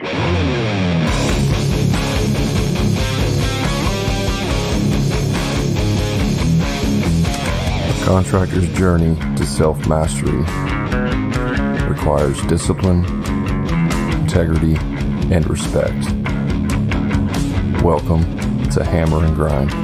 A contractor's journey to self-mastery requires discipline, integrity, and respect. Welcome to Hammer and Grind.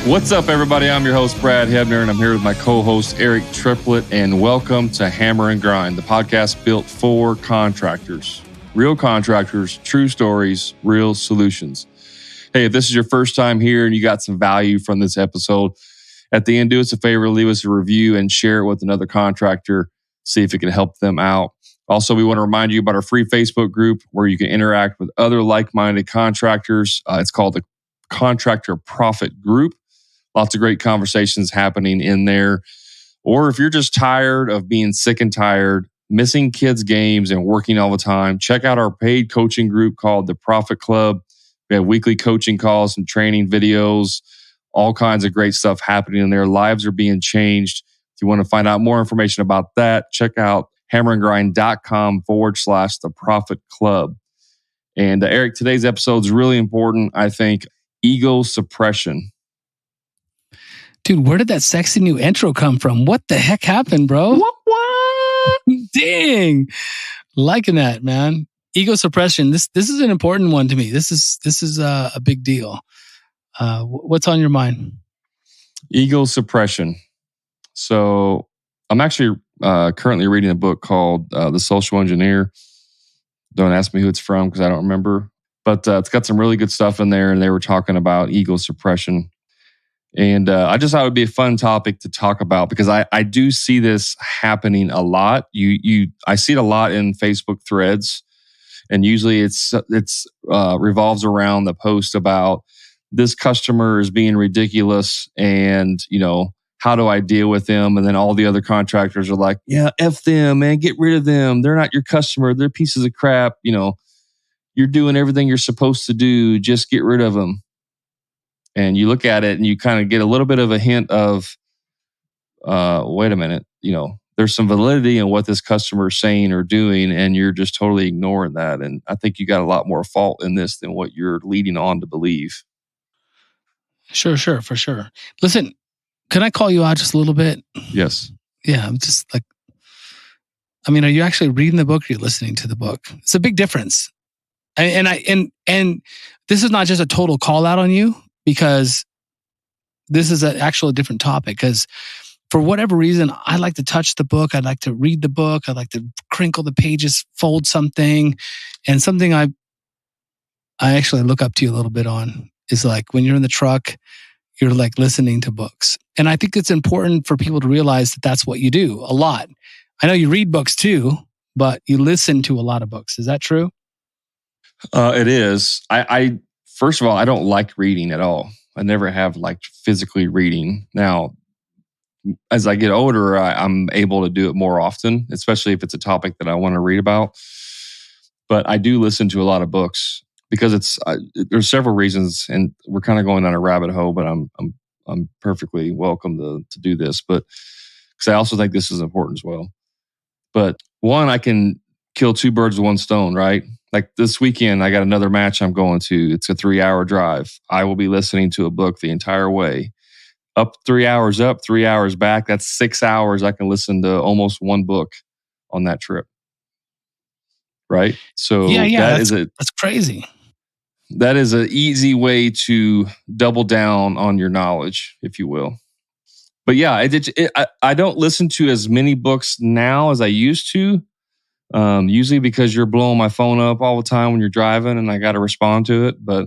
What's up, everybody? I'm your host, Brad Hebner, and I'm here with my co-host, Eric Triplett, and welcome to Hammer and Grind, the podcast built for contractors. Real contractors, true stories, real solutions. Hey, if this is your first time here and you got some value from this episode, at the end, do us a favor, leave us a review and share it with another contractor, see if it can help them out. Also, we want to remind you about our free Facebook group where you can interact with other like-minded contractors. It's called the Contractor Profit Group. Lots of great conversations happening in there. Or if you're just tired of being sick and tired, missing kids' games and working all the time, check out our paid coaching group called the Profit Club. We have weekly coaching calls and training videos, all kinds of great stuff happening in there. Lives are being changed. If you want to find out more information about that, check out hammerandgrind.com/the Profit Club. And Eric, today's episode is really important, I think. Ego suppression. Dude, where did that sexy new intro come from? What the heck happened, bro? What? Dang. Liking that, man. Ego suppression. This is an important one to me. This is a big deal. What's on your mind? Ego suppression. So I'm actually currently reading a book called The Social Engineer. Don't ask me who it's from because I don't remember. But it's got some really good stuff in there, and they were talking about ego suppression. And I just thought it would be a fun topic to talk about because I do see this happening a lot. I see it a lot in Facebook threads, and usually it's revolves around the post about this customer is being ridiculous, and how do I deal with them? And then all the other contractors are like, yeah, F them, man, get rid of them. They're not your customer. They're pieces of crap. You're doing everything you're supposed to do. Just get rid of them. And you look at it and you kind of get a little bit of a hint of, wait a minute, there's some validity in what this customer is saying or doing, and you're just totally ignoring that. And I think you got a lot more fault in this than what you're leading on to believe. Sure, for sure. Listen, can I call you out just a little bit? Yes. Yeah, I'm just like, are you actually reading the book or are you listening to the book? It's a big difference. And this is not just a total call out on you, because this is actually a different topic. Because for whatever reason, I like to touch the book. I like to read the book. I like to crinkle the pages, fold something. And something I actually look up to you a little bit on is like when you're in the truck, you're like listening to books. And I think it's important for people to realize that that's what you do a lot. I know you read books too, but you listen to a lot of books. Is that true? It is. I first of all, I don't like reading at all. I never have liked physically reading. Now, as I get older, I'm able to do it more often, especially if it's a topic that I want to read about. But I do listen to a lot of books because there's several reasons, and we're kind of going down a rabbit hole. But I'm perfectly welcome to do this. But because I also think this is important as well. But one, I can kill two birds with one stone, right? Like this weekend, I got another match I'm going to. It's a 3-hour drive. I will be listening to a book the entire way. Up 3 hours, 3 hours back. That's 6 hours. I can listen to almost one book on that trip. Right? So that's crazy. That is an easy way to double down on your knowledge, if you will. But yeah, I don't listen to as many books now as I used to. Usually because you're blowing my phone up all the time when you're driving and I got to respond to it. But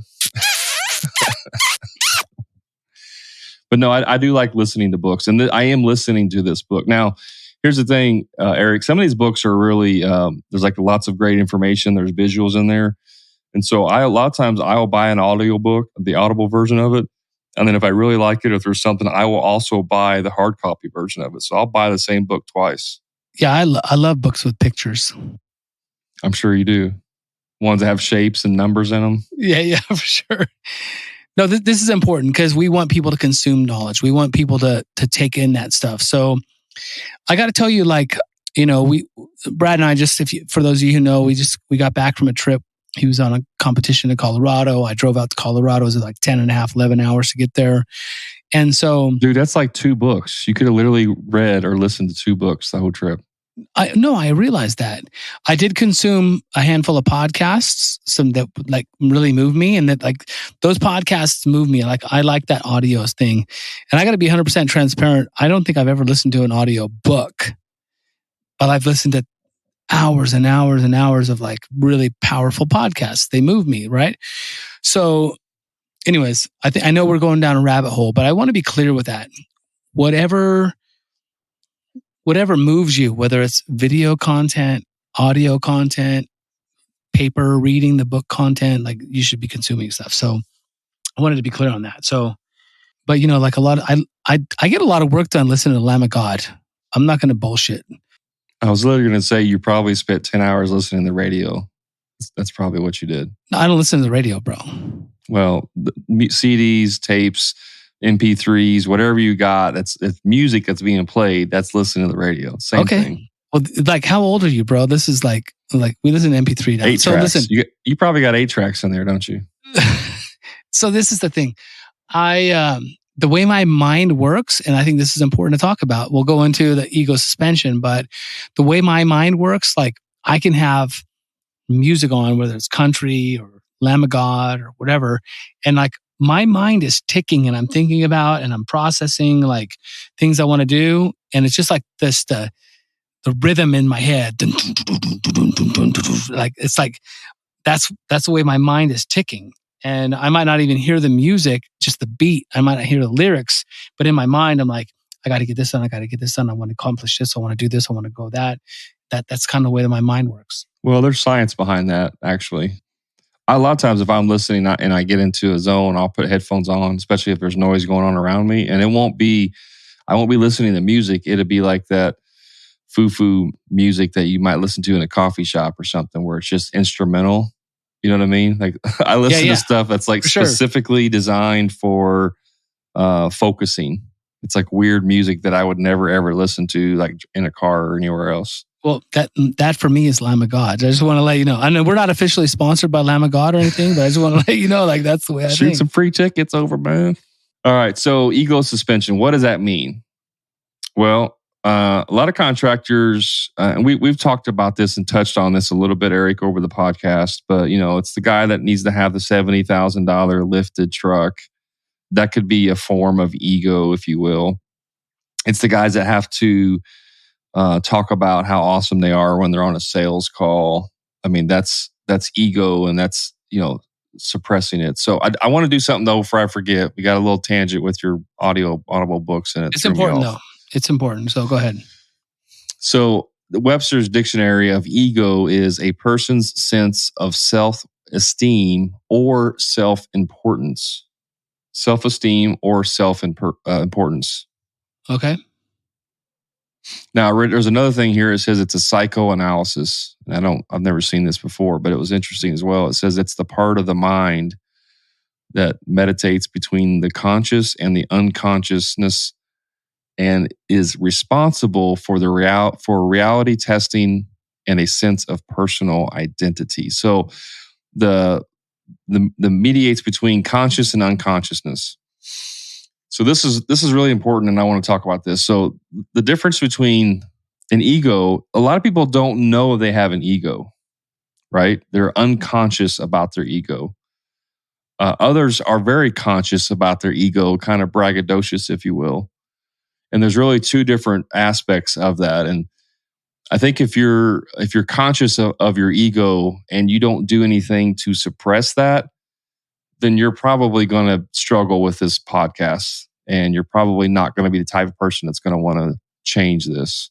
but no, I do like listening to books, and I am listening to this book. Now, here's the thing, Eric, some of these books are really, there's like lots of great information. There's visuals in there. And so a lot of times I will buy an audio book, the Audible version of it. And then if I really like it, if there's something, I will also buy the hard copy version of it. So I'll buy the same book twice. Yeah, I love books with pictures. I'm sure you do. Ones that have shapes and numbers in them. Yeah, for sure. No, this is important because we want people to consume knowledge. We want people to take in that stuff. So I got to tell you, like, Brad and I for those of you who know, we got back from a trip. He was on a competition in Colorado. I drove out to Colorado. It was like 10 and a half, 11 hours to get there. And so, dude, that's like 2 books. You could have literally read or listened to 2 books the whole trip. I realized that. I did consume a handful of podcasts, some that like really moved me, and that like those podcasts move me. Like I like that audio thing. And I got to be 100% transparent. I don't think I've ever listened to an audio book, but I've listened to hours and hours and hours of like really powerful podcasts. They move me, right? So anyways, I know we're going down a rabbit hole, but I want to be clear with that. Whatever moves you, whether it's video content, audio content, paper, reading the book content, like you should be consuming stuff. So I wanted to be clear on that. So, but like a lot of, I get a lot of work done listening to Lamb of God. I'm not going to bullshit. I was literally going to say you probably spent 10 hours listening to the radio. That's probably what you did. No, I don't listen to the radio, bro. Well, CDs, tapes, MP3s, whatever you got, it's music that's being played. That's listening to the radio. Same thing. Well, like, how old are you, bro? This is like we listen to MP3 now. 8 so tracks. listen, You probably got 8 tracks in there, don't you? So this is the thing. The way my mind works, and I think this is important to talk about. We'll go into the ego suspension, but the way my mind works, like I can have music on, whether it's country or Lamb of God or whatever, and like my mind is ticking and I'm thinking about and I'm processing like things I want to do. And it's just like this, the rhythm in my head. Like, it's like, that's the way my mind is ticking. And I might not even hear the music, just the beat. I might not hear the lyrics, but in my mind, I'm like, I got to get this done. I got to get this done. I want to accomplish this. I want to do this. I want to go that. That's kind of the way that my mind works. Well, there's science behind that, actually. A lot of times if I'm listening and I get into a zone, I'll put headphones on, especially if there's noise going on around me. And I won't be listening to music. It'll be like that foo-foo music that you might listen to in a coffee shop or something where it's just instrumental. You know what I mean? Like I listen to stuff that's like specifically designed for focusing. It's like weird music that I would never ever listen to like in a car or anywhere else. Well, that for me is Lamb of God. I just want to let you know. I know we're not officially sponsored by Lamb of God or anything, but I just want to let you know, like that's the way I think. Shoot some free tickets over, man. All right. So ego suspension. What does that mean? Well, a lot of contractors, and we've talked about this and touched on this a little bit, Eric, over the podcast. But it's the guy that needs to have the $70,000 lifted truck. That could be a form of ego, if you will. It's the guys that have to talk about how awesome they are when they're on a sales call. I mean, that's ego, and that's suppressing it. So I want to do something though before I forget. We got a little tangent with your audible books, and it's important though. It's important. So go ahead. So the Webster's Dictionary of ego is a person's sense of self-esteem or self-importance. Self-esteem or self-importance. Okay. Now, there's another thing here. It says it's a psychoanalysis. I've never seen this before, but it was interesting as well. It says it's the part of the mind that meditates between the conscious and the unconsciousness and is responsible for reality testing and a sense of personal identity. So the mediates between conscious and unconsciousness. So this is really important, and I want to talk about this. So the difference between an ego, a lot of people don't know they have an ego, right? They're unconscious about their ego. Others are very conscious about their ego, kind of braggadocious, if you will. And there's really 2 different aspects of that. And I think if you're conscious of your ego and you don't do anything to suppress that, then you're probably going to struggle with this podcast, and you're probably not going to be the type of person that's going to want to change this.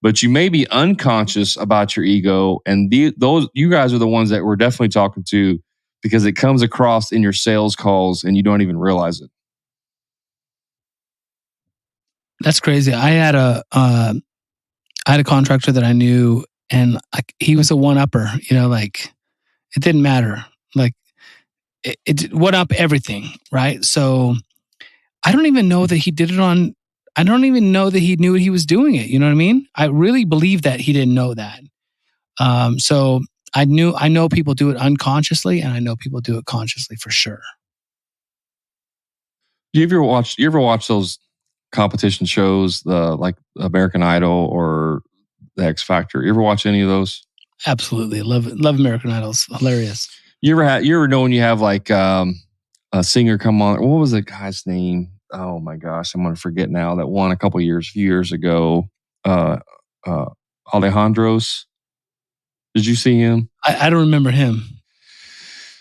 But you may be unconscious about your ego, and those you guys are the ones that we're definitely talking to, because it comes across in your sales calls and you don't even realize it. That's crazy. I had a contractor that I knew, and he was a one-upper. Like it didn't matter. Like it one up everything, right? So I don't even know that he did it on I don't even know that he knew he was doing it. You know what I mean? I really believe that he didn't know that. So I know people do it unconsciously, and I know people do it consciously for sure. Do you ever watch those competition shows, like American Idol or the X Factor? You ever watch any of those? Absolutely. Love American Idol's hilarious. You ever know when you have like a singer come on? What was the guy's name? Oh my gosh, I'm gonna forget now. That won a few years ago. Alejandro's. Did you see him? I don't remember him.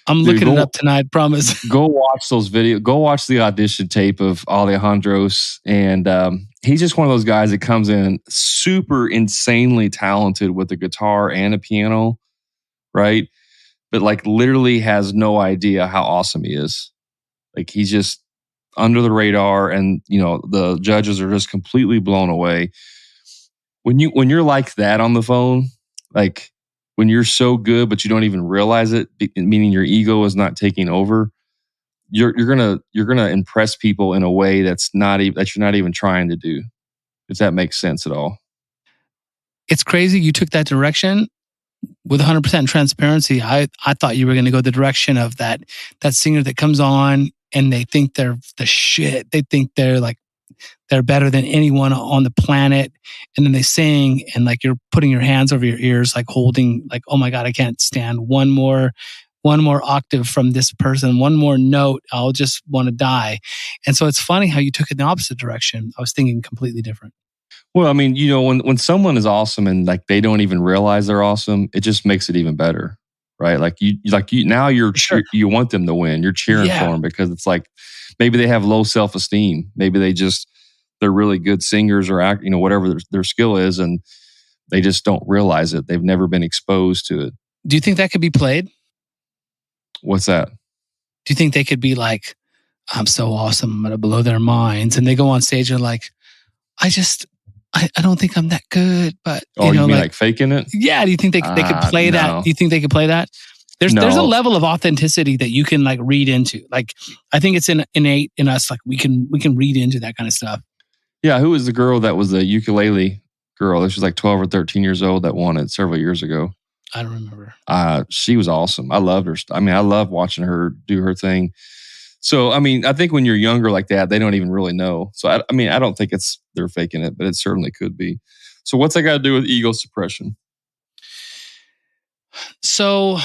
I'm looking it up tonight, promise. Go watch those videos. Go watch the audition tape of Alejandro's. And he's just one of those guys that comes in super insanely talented with a guitar and a piano, right? But like literally has no idea how awesome he is. Like he's just under the radar, and the judges are just completely blown away. When you're like that on the phone, like when you're so good but you don't even realize it, meaning your ego is not taking over, you're gonna impress people in a way that you're not even trying to do. If that makes sense at all. It's crazy you took that direction. With 100% transparency, I thought you were going to go the direction of that singer that comes on and they think they're the shit. They think they're better than anyone on the planet. And then they sing and like you're putting your hands over your ears, like holding like, oh my God, I can't stand one more octave from this person, one more note. I'll just want to die. And so it's funny how you took it in the opposite direction. I was thinking completely different. Well, I mean, when someone is awesome and like they don't even realize they're awesome, it just makes it even better, right? Like you now Sure. You want them to win. You're cheering for them because it's like maybe they have low self-esteem. Maybe they're really good singers or act, whatever their skill is, and they just don't realize it. They've never been exposed to it. Do you think that could be played? What's that? Do you think they could be like, I'm so awesome, I'm going to blow their minds, and they go on stage and like, I don't think I'm that good, but you mean like faking it? Yeah. Do you think they could play no. that? Do you think they could play that? There's a level of authenticity that you can like read into. Like I think it's innate in us. Like we can read into that kind of stuff. Yeah. Who was the girl that was the ukulele girl? She was like 12 or 13 years old that won it several years ago. I don't remember. She was awesome. I loved her. I mean, I love watching her do her thing. So, I mean, I think when you're younger like that, they don't even really know. So, I don't think they're faking it, but it certainly could be. So, what's that got to do with ego suppression? So,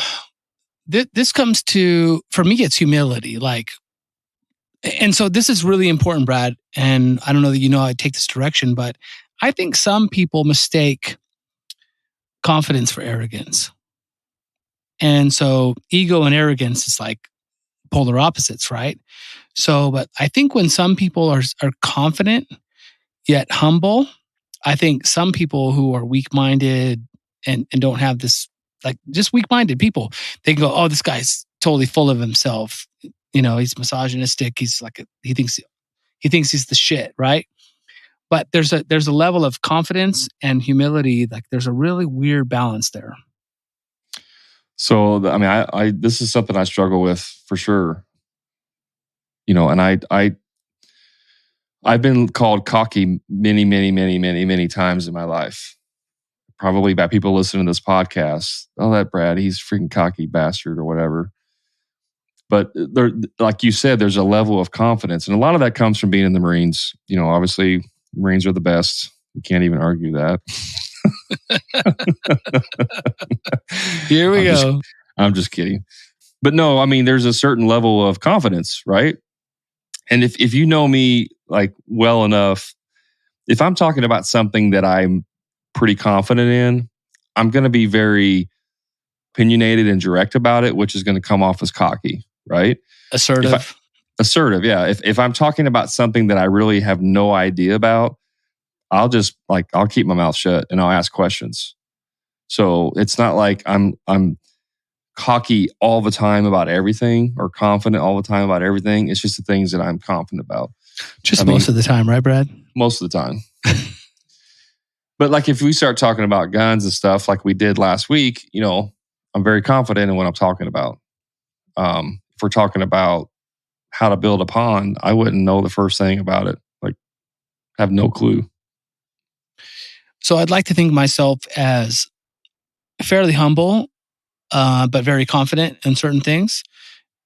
this comes to, for me, it's humility. Like, and so this is really important, Brad. And I don't know that I take this direction, but I think some people mistake confidence for arrogance. And so, ego and arrogance is like polar opposites, right? So, but I think when some people are confident yet humble, I think some people who are weak-minded and don't have this, like just weak-minded people, they can go, oh, this guy's totally full of himself. He's misogynistic. He's like he thinks he's the shit, right? But there's a level of confidence and humility. Like there's a really weird balance there. So, I mean, I this is something I struggle with for sure. And I've been called cocky many times in my life. Probably by people listening to this podcast. Oh, that Brad, he's freaking cocky bastard or whatever. But there, like you said, there's a level of confidence. And a lot of that comes from being in the Marines. Obviously, Marines are the best. We can't even argue that. Here we go. I'm just kidding. But no, I mean, there's a certain level of confidence, right? And if you know me like well enough, if I'm talking about something that I'm pretty confident in, I'm going to be very opinionated and direct about it, which is going to come off as cocky, right? Assertive. Assertive, yeah. If I'm talking about something that I really have no idea about, I'll keep my mouth shut and I'll ask questions. So it's not like I'm cocky all the time about everything or confident all the time about everything. It's just the things that I'm confident about. Most of the time, right, Brad? Most of the time. But like if we start talking about guns and stuff like we did last week, I'm very confident in what I'm talking about. If we're talking about how to build a pond, I wouldn't know the first thing about it. Like have no clue. So I'd like to think myself as fairly humble, but very confident in certain things.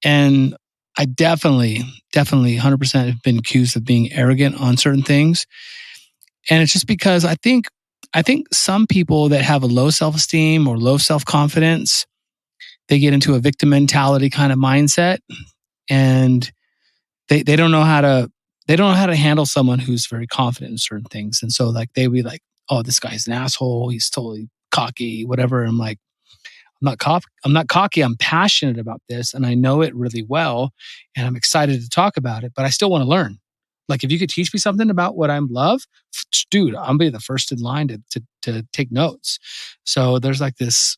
And I definitely 100% have been accused of being arrogant on certain things. And it's just because I think some people that have a low self-esteem or low self-confidence, they get into a victim mentality kind of mindset, and they don't know how to handle someone who's very confident in certain things. And so like they be like, oh, this guy's an asshole, he's totally cocky, whatever. I'm like, I'm not cocky. I'm passionate about this, and I know it really well, and I'm excited to talk about it. But I still want to learn. Like, if you could teach me something about what I love, dude, I'll be the first in line to take notes. So there's like this.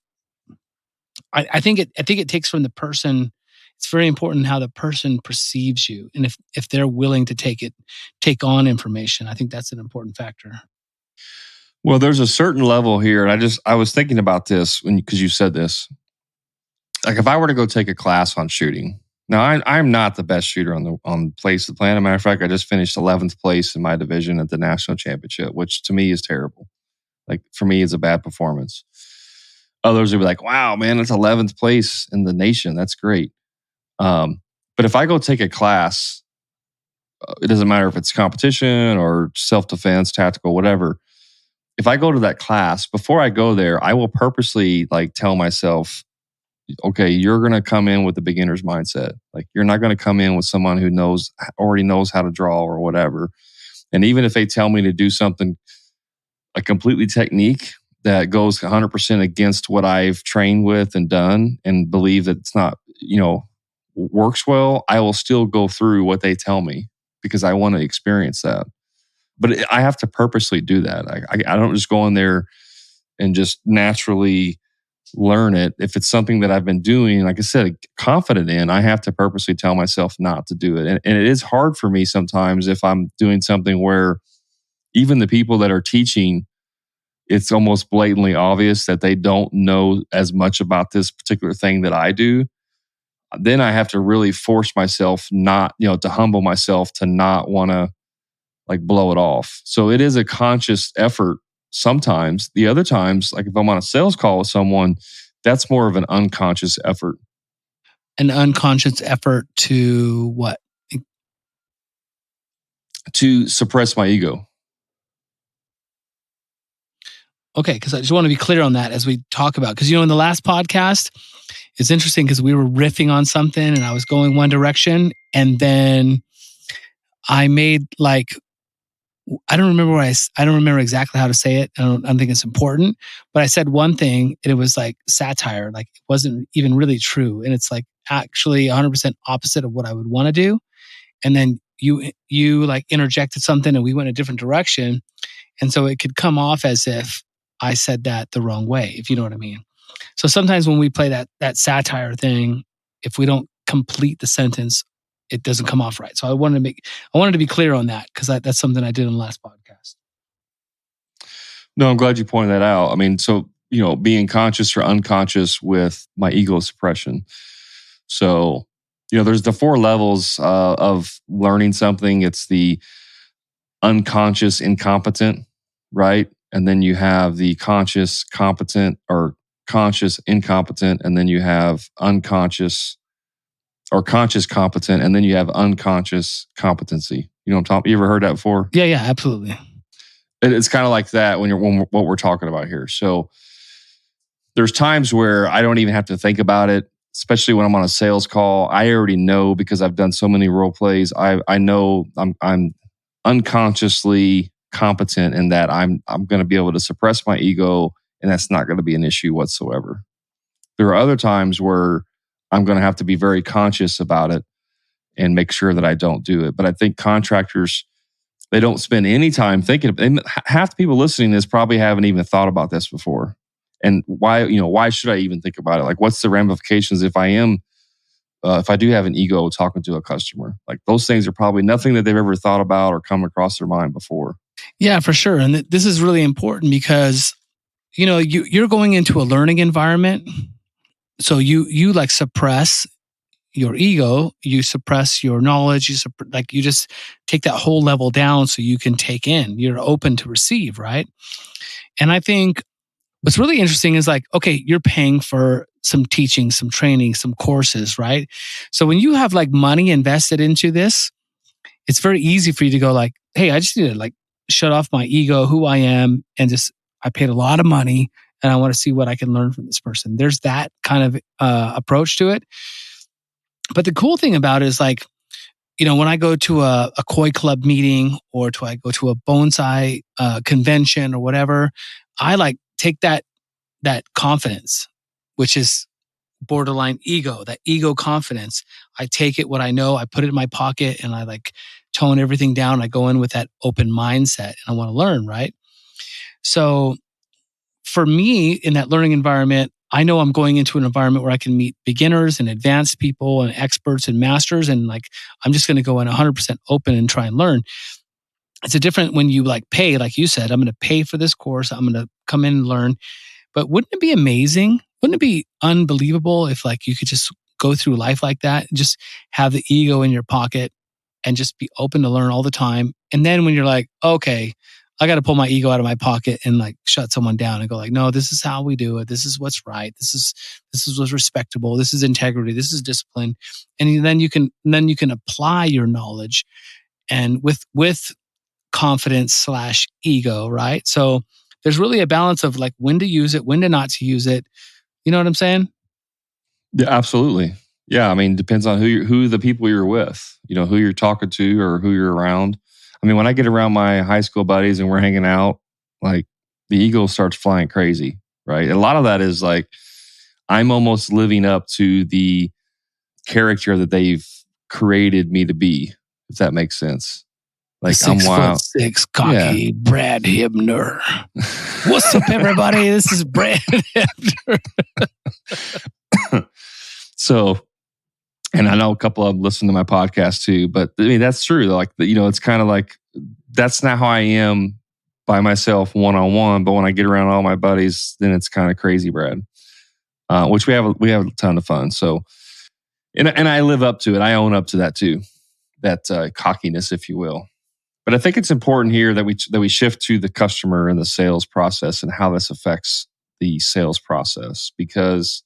I think it takes from the person. It's very important how the person perceives you, and if they're willing to take on information, I think that's an important factor. Well, there's a certain level here, and I was thinking about this because you said this. Like, if I were to go take a class on shooting, now I'm not the best shooter on the place of the planet. Matter of fact, I just finished 11th place in my division at the national championship, which to me is terrible. Like, for me, it's a bad performance. Others would be like, "Wow, man, it's 11th place in the nation. That's great." But if I go take a class, it doesn't matter if it's competition or self-defense, tactical, whatever. If I go to that class, before I go there, I will purposely like tell myself, okay, you're going to come in with the beginner's mindset. Like, you're not going to come in with someone who already knows how to draw or whatever. And even if they tell me to do something, a completely technique that goes 100% against what I've trained with and done and believe that it's not, works well, I will still go through what they tell me because I want to experience that. But I have to purposely do that. I don't just go in there and just naturally learn it. If it's something that I've been doing, like I said, confident in, I have to purposely tell myself not to do it. And it is hard for me sometimes if I'm doing something where even the people that are teaching, it's almost blatantly obvious that they don't know as much about this particular thing that I do. Then I have to really force myself to humble myself to not want to like blow it off. So it is a conscious effort sometimes. The other times, like if I'm on a sales call with someone, that's more of an unconscious effort. An unconscious effort to what? To suppress my ego. Okay, because I just want to be clear on that as we talk about, because in the last podcast, it's interesting because we were riffing on something and I was going one direction, and then I made like, I don't remember exactly how to say it. I don't think it's important, but I said one thing and it was like satire, like it wasn't even really true, and it's like actually 100% opposite of what I would want to do. And then you like interjected something and we went a different direction, and so it could come off as if I said that the wrong way, if you know what I mean. So sometimes when we play that satire thing, if we don't complete the sentence, it doesn't come off right. So I wanted to be clear on that because that's something I did in the last podcast. No, I'm glad you pointed that out. I mean, so, being conscious or unconscious with my ego suppression. So, there's the 4 levels of learning something. It's the unconscious incompetent, right? And then you have the conscious competent or conscious incompetent. And then you have unconscious or conscious competent, and then you have unconscious competency. You know what I'm talking? You ever heard that before? Yeah, absolutely. It's kind of like that when what we're talking about here. So there's times where I don't even have to think about it, especially when I'm on a sales call. I already know because I've done so many role plays. I know I'm unconsciously competent in that I'm going to be able to suppress my ego, and that's not going to be an issue whatsoever. There are other times where I'm going to have to be very conscious about it and make sure that I don't do it. But I think contractors, they don't spend any time thinking of it. Half the people listening to this probably haven't even thought about this before. And why should I even think about it? Like, what's the ramifications if I do have an ego talking to a customer? Like, those things are probably nothing that they've ever thought about or come across their mind before. Yeah, for sure. And this is really important because, you're going into a learning environment. So you like suppress your ego, you suppress your knowledge, you just take that whole level down so you can take in. You're open to receive, right? And I think what's really interesting is like, okay, you're paying for some teaching, some training, some courses, right? So when you have like money invested into this, it's very easy for you to go like, hey, I just need to like shut off my ego, who I am, and just, I paid a lot of money and I want to see what I can learn from this person. There's that kind of approach to it. But the cool thing about it is like, when I go to a koi club meeting or I go to a bonsai convention or whatever, I like take that confidence, which is borderline ego, that ego confidence. I take it, what I know, I put it in my pocket and I like tone everything down. I go in with that open mindset and I want to learn, right? So for me in that learning environment, I know I'm going into an environment where I can meet beginners and advanced people and experts and masters. And like, I'm just going to go in 100% open and try and learn. It's a different when you like pay, like you said, I'm going to pay for this course. I'm going to come in and learn. But wouldn't it be amazing? Wouldn't it be unbelievable if like you could just go through life like that and just have the ego in your pocket and just be open to learn all the time? And then when you're like, okay, I got to pull my ego out of my pocket and like shut someone down and go like, no, this is how we do it. This is what's right. This is what's respectable. This is integrity. This is discipline. And then you can apply your knowledge and with confidence / ego, right? So there's really a balance of like when to use it, when to not to use it. You know what I'm saying? Yeah, absolutely. Yeah, I mean, depends on who the people you're with, who you're talking to or who you're around. I mean, when I get around my high school buddies and we're hanging out, like the ego starts flying crazy, right? A lot of that is like, I'm almost living up to the character that they've created me to be, if that makes sense. Like I'm 6'6" cocky Brad Hibner. What's up, everybody? This is Brad Hibner. So, and I know a couple of them listen to my podcast too, but I mean, that's true. Like, it's kind of like, that's not how I am by myself one-on-one. But when I get around all my buddies, then it's kind of crazy, Brad, which we have a ton of fun. So, and I live up to it. I own up to that too, that cockiness, if you will. But I think it's important here that we shift to the customer and the sales process and how this affects the sales process, because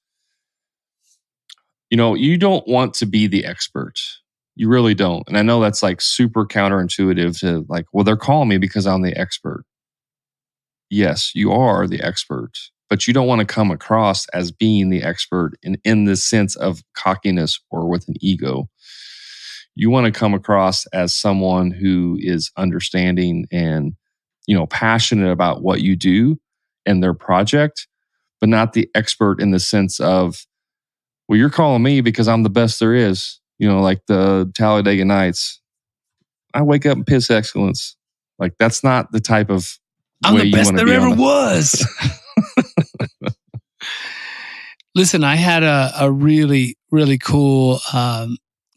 you don't want to be the expert. You really don't. And I know that's like super counterintuitive to like, well, they're calling me because I'm the expert. Yes, you are the expert, but you don't want to come across as being the expert in the sense of cockiness or with an ego. You want to come across as someone who is understanding and, passionate about what you do and their project, but not the expert in the sense of, well, you're calling me because I'm the best there is, like the Talladega Nights. I wake up and piss excellence. Like that's not the type of I'm way the best you there ever was. Listen, I had a really, really cool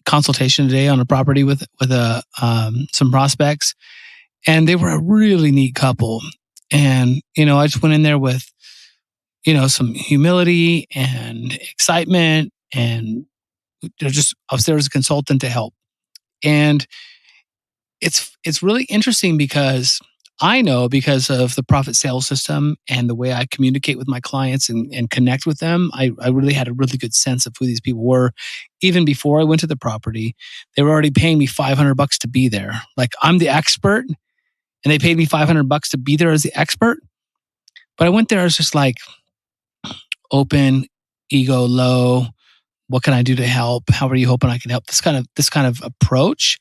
consultation today on a property with some prospects, and they were a really neat couple. And I just went in there with some humility and excitement, and I was there as a consultant to help. And it's really interesting because I know, because of the profit sales system and the way I communicate with my clients and connect with them, I really had a really good sense of who these people were. Even before I went to the property, they were already paying me $500 to be there. Like I'm the expert, and they paid me $500 to be there as the expert. But I went there as just like open, ego low. What can I do to help? How are you hoping I can help? This kind of approach.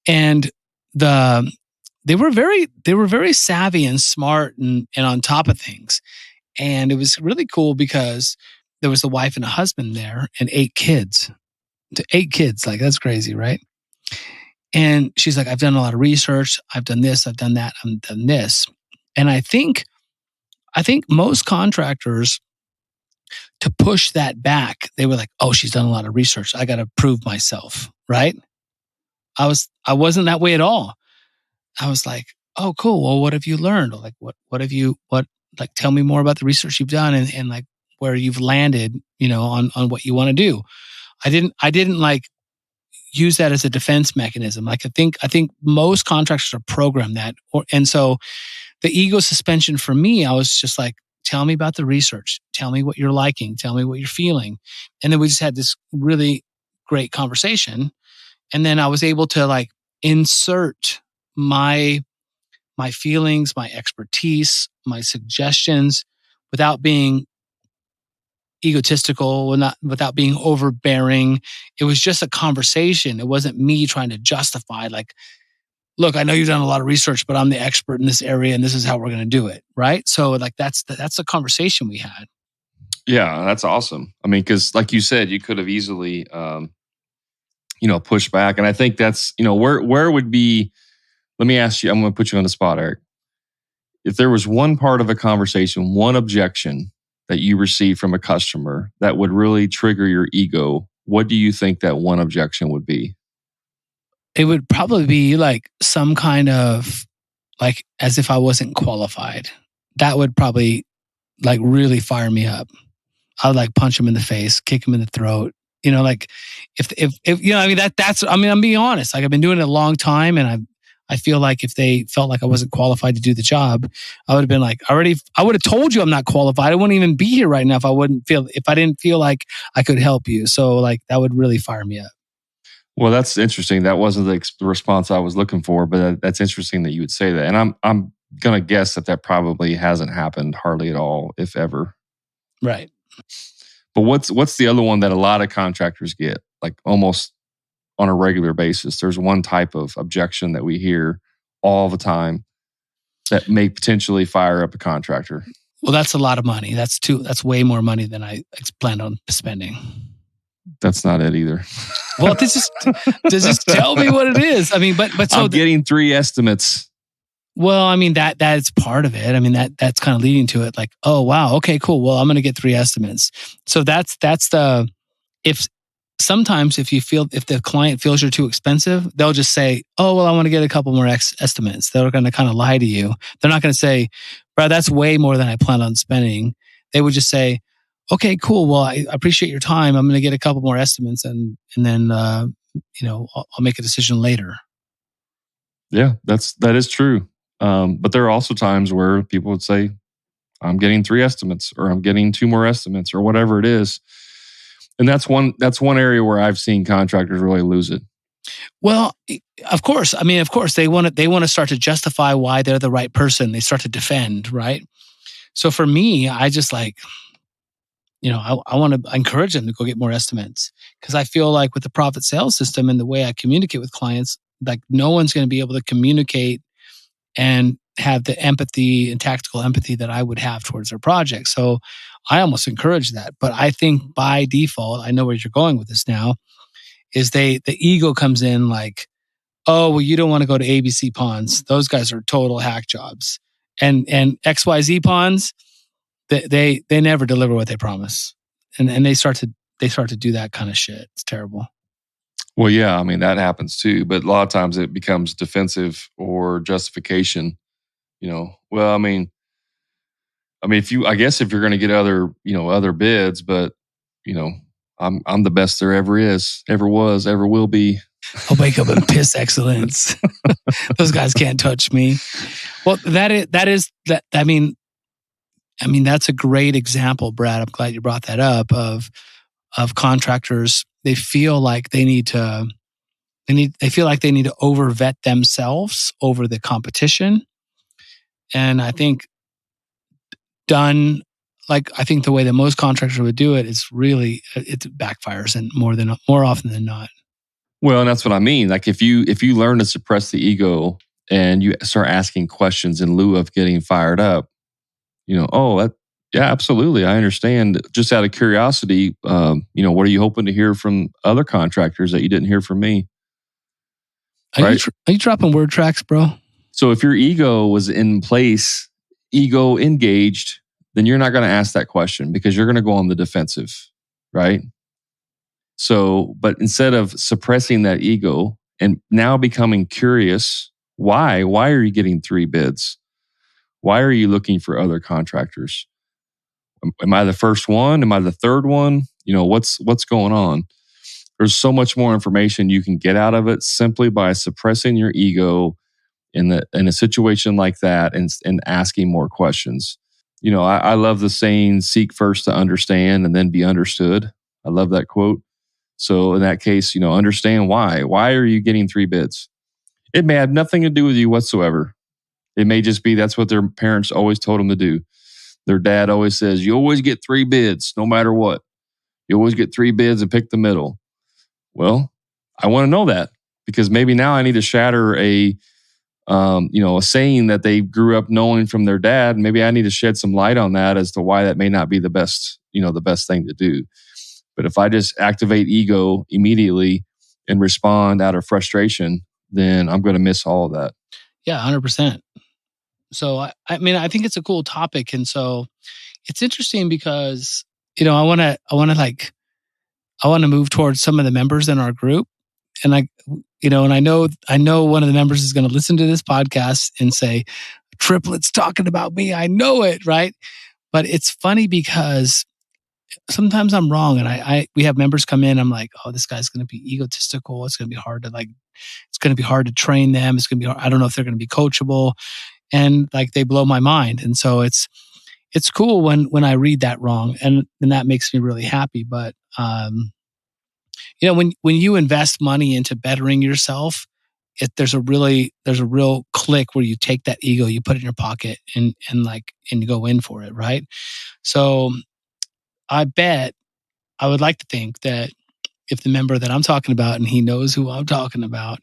And they were very savvy and smart and on top of things. And it was really cool because there was a wife and a husband there and 8 kids. 8 kids, like that's crazy, right? And she's like, I've done a lot of research. I've done this, I've done that, I've done this. And I think most contractors, to push that back, they were like, oh, she's done a lot of research. I got to prove myself, right? I wasn't that way at all. I was like, oh, cool. Well, what have you learned? Or like, like, tell me more about the research you've done and like where you've landed, on what you want to do. I didn't like use that as a defense mechanism. Like I think most contractors are programmed that, and so the ego suspension for me, I was just like, tell me about the research, tell me what you're liking, tell me what you're feeling, and then we just had this really great conversation, and then I was able to like insert my feelings, my expertise, my suggestions without being egotistical, without being overbearing. It was just a conversation. It wasn't me trying to justify like, look, I know you've done a lot of research, but I'm the expert in this area and this is how we're going to do it. Right. So like that's the conversation we had. Yeah, that's awesome. I mean, because like you said, you could have easily, pushed back. And I think that's, where would be, let me ask you, I'm going to put you on the spot, Eric. If there was one part of a conversation, one objection that you received from a customer that would really trigger your ego, what do you think that one objection would be? It would probably be like some kind of like as if I wasn't qualified. That would probably like really fire me up. I would like punch him in the face, kick him in the throat. Like if I mean I'm being honest. Like I've been doing it a long time, and I feel like if they felt like I wasn't qualified to do the job, I would have been like, I would have told you I'm not qualified. I wouldn't even be here right now if I didn't feel like I could help you. So like that would really fire me up. Well, that's interesting. That wasn't the response I was looking for, but that's interesting that you would say that. And I'm going to guess that probably hasn't happened hardly at all, if ever. Right. But what's the other one that a lot of contractors get, like almost on a regular basis? There's one type of objection that we hear all the time that may potentially fire up a contractor. Well, that's a lot of money. That's way more money than I planned on spending. That's not it either. Well, just tell me what it is. I mean, but so I'm getting 3 estimates. Well, I mean that's part of it. I mean that's kind of leading to it. Like, oh wow, okay, cool. Well, I'm going to get 3 estimates. So that's the sometimes if the client feels you're too expensive, they'll just say, oh well, I want to get a couple more estimates. They're going to kind of lie to you. They're not going to say, bro, that's way more than I plan on spending. They would just say, okay, cool. Well, I appreciate your time. I'm going to get a couple more estimates, and then I'll make a decision later. Yeah, that is true. But there are also times where people would say, I'm getting 3 estimates, or I'm getting 2 more estimates, or whatever it is. And that's one area where I've seen contractors really lose it. Well, of course. I mean, of course, they want to start to justify why they're the right person. They start to defend, right? So for me, I just like, I want to encourage them to go get more estimates, because I feel like with the profit sales system and the way I communicate with clients, like no one's going to be able to communicate and have the empathy and tactical empathy that I would have towards their project. So I almost encourage that. But I think by default, I know where you're going with this now, is the ego comes in like, oh, well, you don't want to go to ABC Ponds. Those guys are total hack jobs. And XYZ Ponds, they never deliver what they promise. And they start to do that kind of shit. It's terrible. Well, yeah, I mean, that happens too. But a lot of times it becomes defensive or justification. Well, I mean, if you're going to get other bids, but I'm the best there ever is, ever was, ever will be. I'll wake up and piss excellence. Those guys can't touch me. Well, that is. I mean, that's a great example, Brad. I'm glad you brought that up of contractors. They feel like they need to over vet themselves over the competition. And I think I think the way that most contractors would do it is really, it backfires and more often than not. Well, and that's what I mean. Like if you learn to suppress the ego and you start asking questions in lieu of getting fired up, yeah, absolutely. I understand. Just out of curiosity, what are you hoping to hear from other contractors that you didn't hear from me? Are you dropping word tracks, bro? So if your ego was in place, ego engaged, then you're not going to ask that question because you're going to go on the defensive, right? So, but instead of suppressing that ego and now becoming curious, why are you getting 3 bids? Why are you looking for other contractors? Am I the first one? Am I the third one? What's going on? There's so much more information you can get out of it simply by suppressing your ego in a situation like that and asking more questions. I love the saying, seek first to understand and then be understood. I love that quote. So in that case, understand why. Why are you getting 3 bids? It may have nothing to do with you whatsoever. It may just be that's what their parents always told them to do. Their dad always says, you always get 3 bids, no matter what. You always get 3 bids and pick the middle. Well, I want to know that because maybe now I need to shatter a saying that they grew up knowing from their dad. Maybe I need to shed some light on that as to why that may not be the best thing to do. But if I just activate ego immediately and respond out of frustration, then I'm going to miss all of that. Yeah, 100%. So, I mean, I think it's a cool topic. And so it's interesting because, I want to move towards some of the members in our group. And I know one of the members is going to listen to this podcast and say, Triplet's talking about me. I know it, right? But it's funny because sometimes I'm wrong. And we have members come in. I'm like, oh, this guy's going to be egotistical. It's going to be hard to train them. It's going to be hard. I don't know if they're going to be coachable. And like they blow my mind. And so it's cool when I read that wrong, and that makes me really happy. But when you invest money into bettering yourself, there's a real click where you take that ego, you put it in your pocket, and you go in for it, right? So I would like to think that if the member that I'm talking about, and he knows who I'm talking about,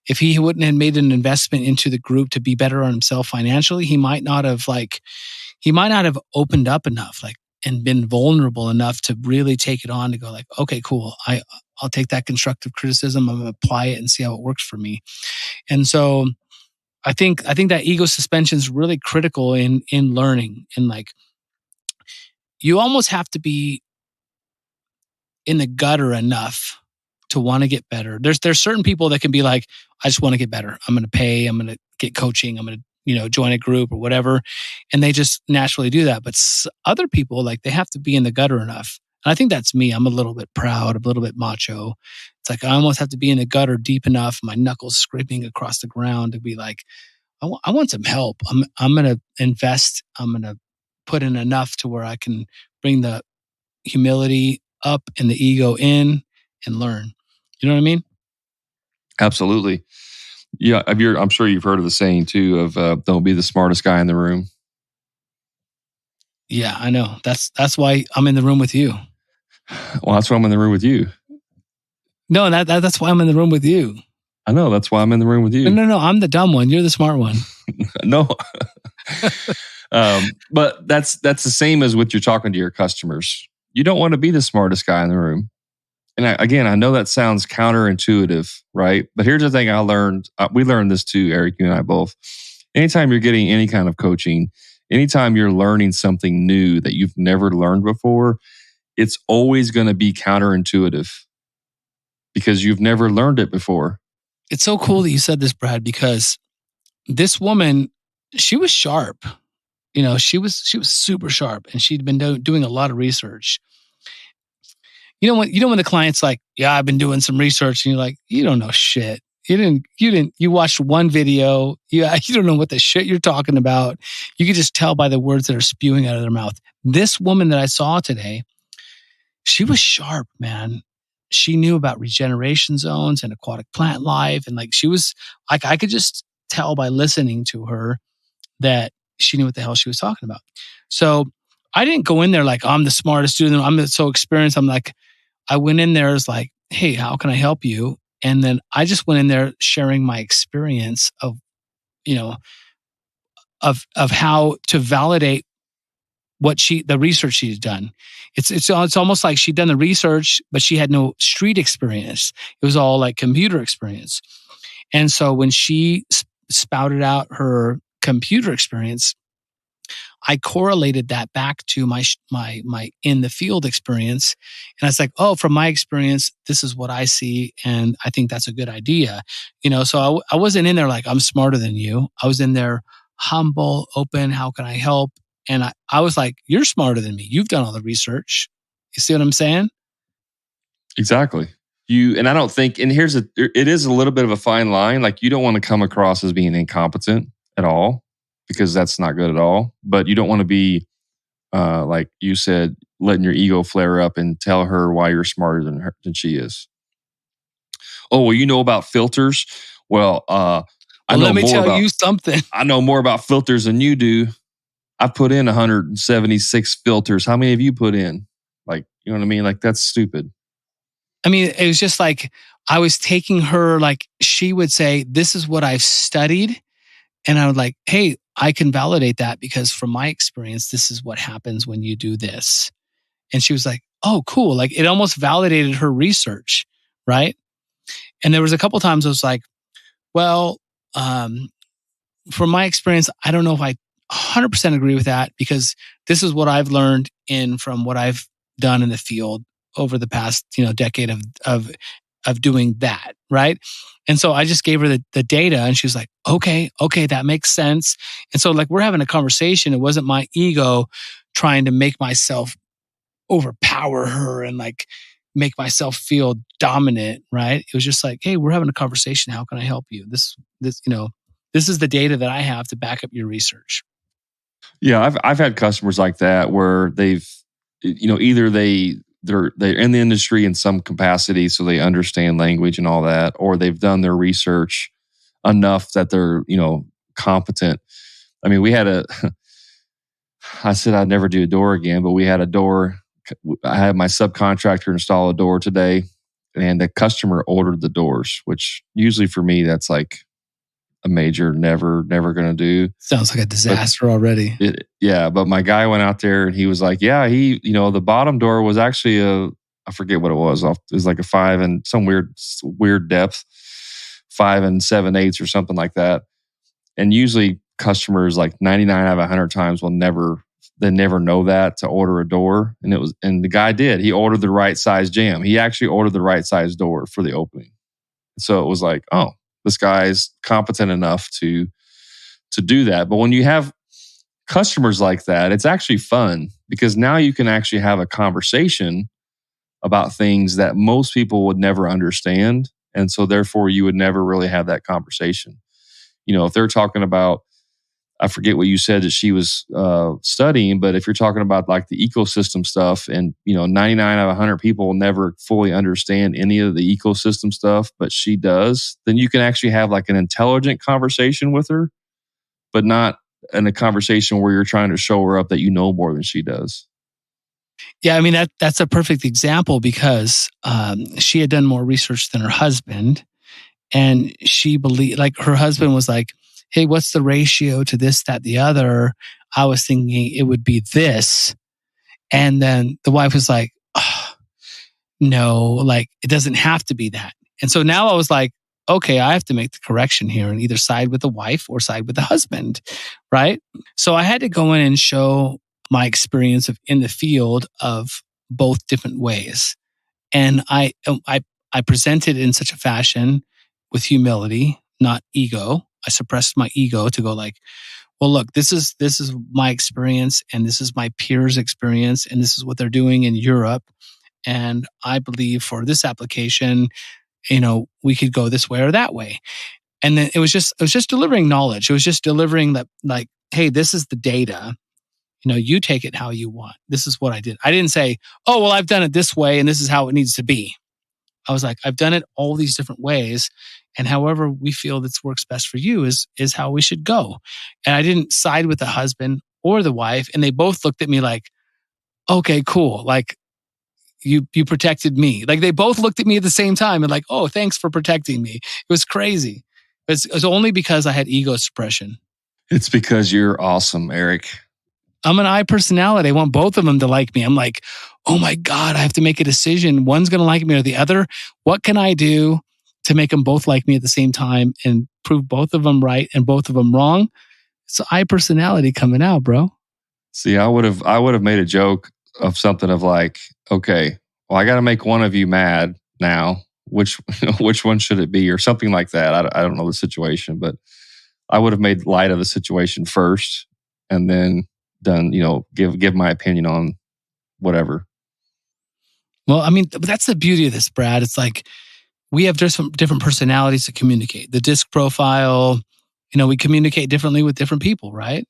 if he wouldn't have made an investment into the group to be better on himself financially, he might not have opened up enough, and been vulnerable enough to really take it on to go like, okay, cool. I'll take that constructive criticism. I'm going to apply it and see how it works for me. And so I think that ego suspension is really critical in learning. And you almost have to be in the gutter enough to want to get better. There's certain people that can be like, I just want to get better. I'm going to pay. I'm going to get coaching. I'm going to join a group or whatever. And they just naturally do that. But other people, they have to be in the gutter enough. And I think that's me. I'm a little bit proud, a little bit macho. It's like I almost have to be in the gutter deep enough, my knuckles scraping across the ground to be like, I want some help. I'm going to invest. I'm going to put in enough to where I can bring the humility up and the ego in and learn. You know what I mean? Absolutely. Yeah, I'm sure you've heard of the saying too of don't be the smartest guy in the room. Yeah, I know. That's why I'm in the room with you. Well, that's why I'm in the room with you. No, that's why I'm in the room with you. I know. That's why I'm in the room with you. No. I'm the dumb one. You're the smart one. No. But that's the same as what you're talking to your customers. You don't want to be the smartest guy in the room. And I know that sounds counterintuitive, right? But here's the thing I learned. We learned this too, Eric, you and I both. Anytime you're getting any kind of coaching, anytime you're learning something new that you've never learned before, it's always going to be counterintuitive because you've never learned it before. It's so cool that you said this, Brad, because this woman, she was sharp. She was super sharp, and she'd been doing a lot of research. When the client's like, yeah, I've been doing some research, and you're like, you don't know shit. You watched one video. You don't know what the shit you're talking about. You could just tell by the words that are spewing out of their mouth. This woman that I saw today, she was sharp, man. She knew about regeneration zones and aquatic plant life. And she was like, I could just tell by listening to her that she knew what the hell she was talking about. So I didn't go in there like, I'm the smartest student. I'm so experienced. I went in there as like, hey, how can I help you? And then I just went in there sharing my experience of how to validate the research she's done. It's almost like she'd done the research, but she had no street experience. It was all like computer experience. And so when she spouted out her computer experience, I correlated that back to my in the field experience. And I was like, oh, from my experience, this is what I see. And I think that's a good idea. So I wasn't in there like, I'm smarter than you. I was in there humble, open. How can I help? And I was like, you're smarter than me. You've done all the research. You see what I'm saying? Exactly. And I don't think, and it is a little bit of a fine line. Like, you don't want to come across as being incompetent at all, because that's not good at all. But you don't want to be, like you said, letting your ego flare up and tell her why you're smarter than she is. Oh, well, you know about filters? Well, let me tell you something. I know more about filters than you do. I put in 176 filters. How many have you put in? Like, you know what I mean? Like, that's stupid. I mean, it was just like, I was taking her, like, she would say, this is what I've studied. And I would like, hey, I can validate that because from my experience, this is what happens when you do this. And she was like, oh, cool. Like, it almost validated her research, right? And there was a couple times I was like, well, from my experience, I don't know if I 100% agree with that, because this is what I've learned from what I've done in the field over the past, decade of doing that, right? And so I just gave her the data, and she was like, okay, that makes sense. And so, like, we're having a conversation. It wasn't my ego trying to make myself overpower her and like make myself feel dominant, right? It was just like, hey, we're having a conversation. How can I help you? This is the data that I have to back up your research. Yeah, I've had customers like that where they've, either they're in the industry in some capacity, so they understand language and all that, or they've done their research enough that they're, competent. I mean, I said I'd never do a door again, but we had a door. I had my subcontractor install a door today, and the customer ordered the doors, which usually for me, that's like a major never going to do. Sounds like a disaster already. But my guy went out there and he was like, yeah, the bottom door was actually I forget what it was. It was like a 5 and some weird depth, 5 7/8 or something like that. And usually customers, like 99 out of 100 times, they never know that to order a door. And the guy did. He ordered the right size jamb. He actually ordered the right size door for the opening. So it was like, oh, this guy's competent enough to do that. But when you have customers like that, it's actually fun, because now you can actually have a conversation about things that most people would never understand. And so therefore you would never really have that conversation. If they're talking about, I forget what you said that she was studying, but if you're talking about like the ecosystem stuff, and 99 out of 100 people will never fully understand any of the ecosystem stuff, but she does, then you can actually have like an intelligent conversation with her, but not in a conversation where you're trying to show her up that you know more than she does. Yeah, I mean, that's a perfect example, because she had done more research than her husband, and she believed, like, her husband was like, hey, what's the ratio to this, that, the other? I was thinking it would be this. And then the wife was like, oh, no, like, it doesn't have to be that. And so now I was like, okay, I have to make the correction here and either side with the wife or side with the husband, right? So I had to go in and show my experience in the field of both different ways. And I presented in such a fashion with humility, not ego. I suppressed my ego to go like, well, look, this is my experience, and this is my peers' experience, and this is what they're doing in Europe. And I believe for this application, we could go this way or that way. And then it was just delivering knowledge. It was just delivering that, like, hey, this is the data. You take it how you want. This is what I did. I didn't say, oh, well, I've done it this way, and this is how it needs to be. I was like, I've done it all these different ways, and however we feel that works best for you is how we should go. And I didn't side with the husband or the wife, and they both looked at me like, okay, cool. Like, you protected me. Like, they both looked at me at the same time and like, oh, thanks for protecting me. It was crazy. It was only because I had ego suppression. It's because you're awesome, Eric. I'm an I personality. I want both of them to like me. I'm like, oh my God, I have to make a decision. One's going to like me or the other. What can I do to make them both like me at the same time and prove both of them right and both of them wrong? It's I personality coming out, bro. See, I would have made a joke of something of like, okay, well, I got to make one of you mad now. Which one should it be, or something like that? I don't know the situation, but I would have made light of the situation first, and then done, give my opinion on whatever. Well, I mean, that's the beauty of this, Brad. It's like we have different personalities to communicate. The disc profile, we communicate differently with different people, right?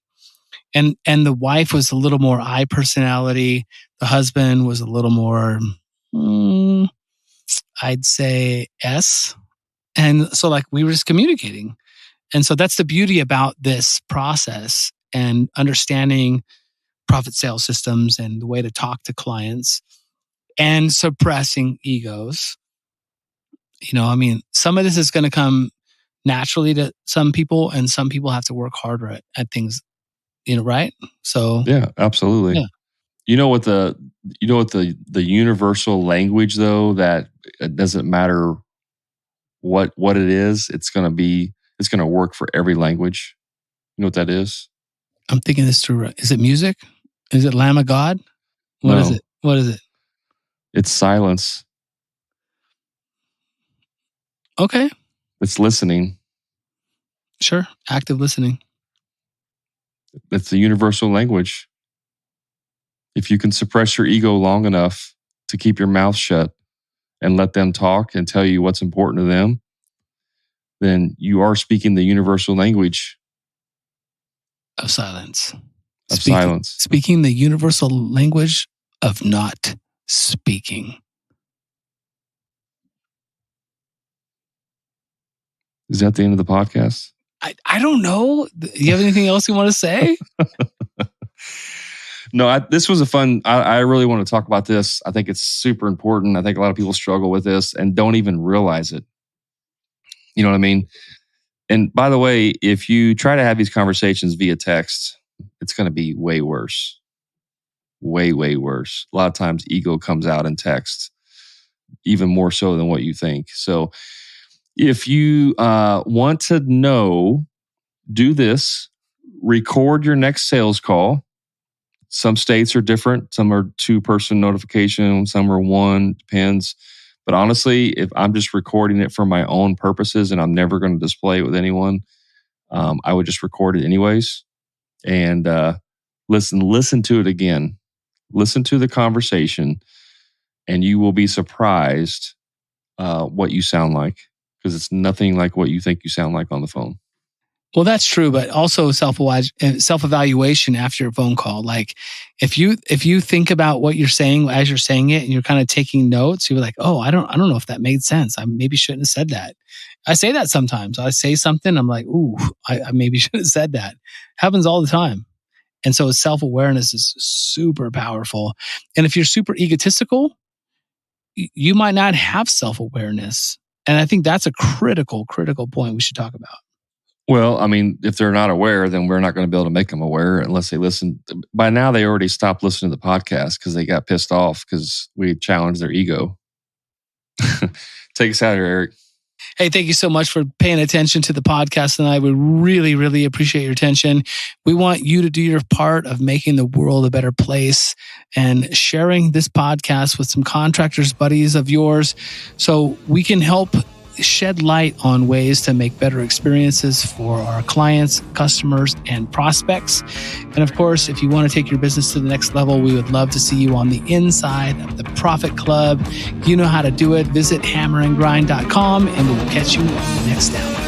And the wife was a little more I personality. The husband was a little more, I'd say S. And so like we were just communicating. And so that's the beauty about this process and understanding profit sales systems and the way to talk to clients and suppressing egos. Some of this is going to come naturally to some people, and some people have to work harder at things, right? So yeah, absolutely. Yeah. You know what the universal language though, that it doesn't matter what it is, it's going to work for every language. You know what that is? I'm thinking this through. Is it music? Is it Lamb of God? What is it? What is it? It's silence. Okay. It's listening. Sure. Active listening. It's the universal language. If you can suppress your ego long enough to keep your mouth shut and let them talk and tell you what's important to them, then you are speaking the universal language of silence. Silence. Speaking the universal language of not speaking. Is that the end of the podcast? I don't know. Do you have anything else you want to say? No, this was a fun. I really want to talk about this. I think it's super important. I think a lot of people struggle with this and don't even realize it. You know what I mean? And by the way, if you try to have these conversations via text, it's going to be way worse. Way, way worse. A lot of times ego comes out in text, even more so than what you think. So if you want to know, do this. Record your next sales call. Some states are different. Some are 2-person notification. Some are 1. Depends. But honestly, if I'm just recording it for my own purposes and I'm never going to display it with anyone, I would just record it anyways. And listen to it again. Listen to the conversation, and you will be surprised what you sound like, because it's nothing like what you think you sound like on the phone. Well, that's true, but also self-evaluation after a phone call. Like if you think about what you're saying as you're saying it, and you're kind of taking notes, you're like, oh, I don't know if that made sense. I maybe shouldn't have said that. I say that sometimes. I say something, I'm like, ooh, I maybe shouldn't have said that. Happens all the time. And so self-awareness is super powerful. And if you're super egotistical, you might not have self-awareness. And I think that's a critical point we should talk about. Well, I mean, if they're not aware, then we're not going to be able to make them aware unless they listen. By now, they already stopped listening to the podcast because they got pissed off because we challenged their ego. Take us out of here, Eric. Hey, thank you so much for paying attention to the podcast tonight. We really, really appreciate your attention. We want you to do your part of making the world a better place and sharing this podcast with some contractors, buddies of yours, so we can help shed light on ways to make better experiences for our clients, customers, and prospects. And of course, if you want to take your business to the next level, we would love to see you on the inside of the Profit Club. You know how to do it. Visit hammerandgrind.com, and we'll catch you next time.